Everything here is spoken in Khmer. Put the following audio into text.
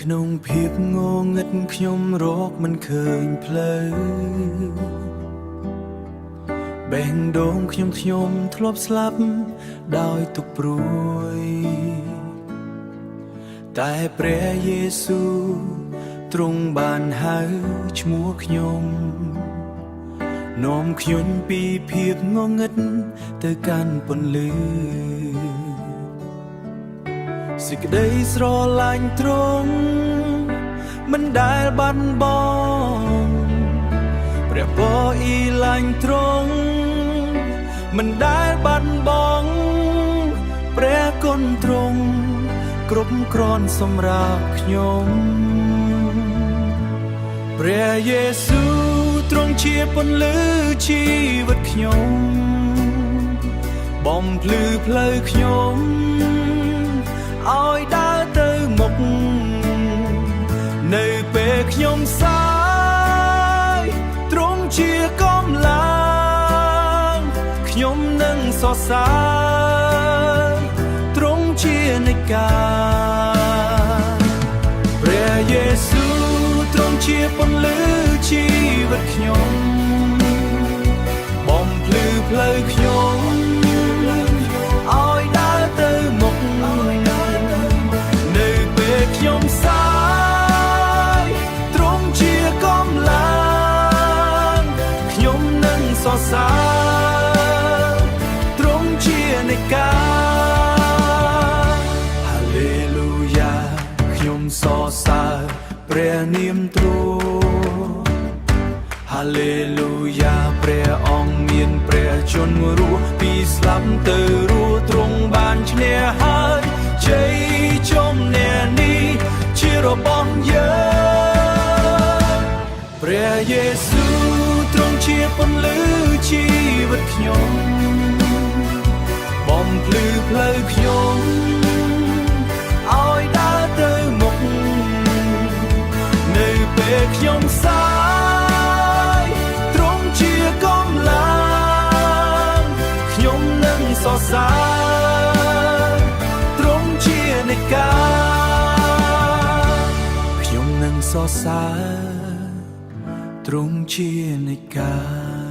ក្នុងភាពងងឹតខ្ញុំរកមិនឃើញផ្លូវបេះដូងខ្ញុំធ្លាប់ស្លាប់ដោយទុក្ខព្រួយតែព្រះយេស៊ូវទ្រង់បានហៅឈ្មោះខ្ញុំនាំខ្ញុំពីភាពងងឹតទៅកាន់ពន្លឺសេចក្តីស្រឡាញ់ទ្រង់មិនដែលបាត់បង់ព្រះពរអ៊ីឡាញ់ទ្រង់មិនដែលបាត់បង់ព្រះគុណទ្រង់គ្រប់គ្រាន់សម្រាប់ខ្ញុំព្រះយេស៊ូវទ្រង់ជាពន្លឺជីវិតខ្ញុំបំភ្លឺផ្លូវខ្ញុំឲ្យដើរទៅមុខនៅពេលខ្ញុំសាយទ្រង់ជាកម្លាំងខ្ញុំនឹងសរសើរទ្រង់ជានៃការព្រះយេស៊ូវទ្រង់ជាពន្លឺជីវិតខ្ញុំបំភ្លឺផ្លូវខ្ញុំឲ្យដើរទៅមុខនៅពេលខ្ញុំសាយទ្រង់ជាកម្លាំងខ្ញុំនឹងសរសើរទ្រង់ជានៃការហាឡេលូយ៉ាខ្ញុំសរសើរព្រះនាមទ្រង់ហាឡេលូយ៉ាព្រះអង្គមានព្រះជន្មរស់ពីស្លាប់ទៅរស់ទ្រង់បានឈ្នះហើយជ័យជំនះនេះជារបស់យើងព្រះយេស៊ូវទ្រង់ជាពន្លឺជីវិតខ្ញុំបំភ្លឺផ្លូវខ្ញុំឲ្យដើរទៅមុខនៅពេលខ្ញុំសាយទ្រង់ជាកម្លាំងខ្ញុំនឹងសរសើរទ្រង់ជានៃការខ្ញុំនឹងសរសើរទ្រង់ជានៃការ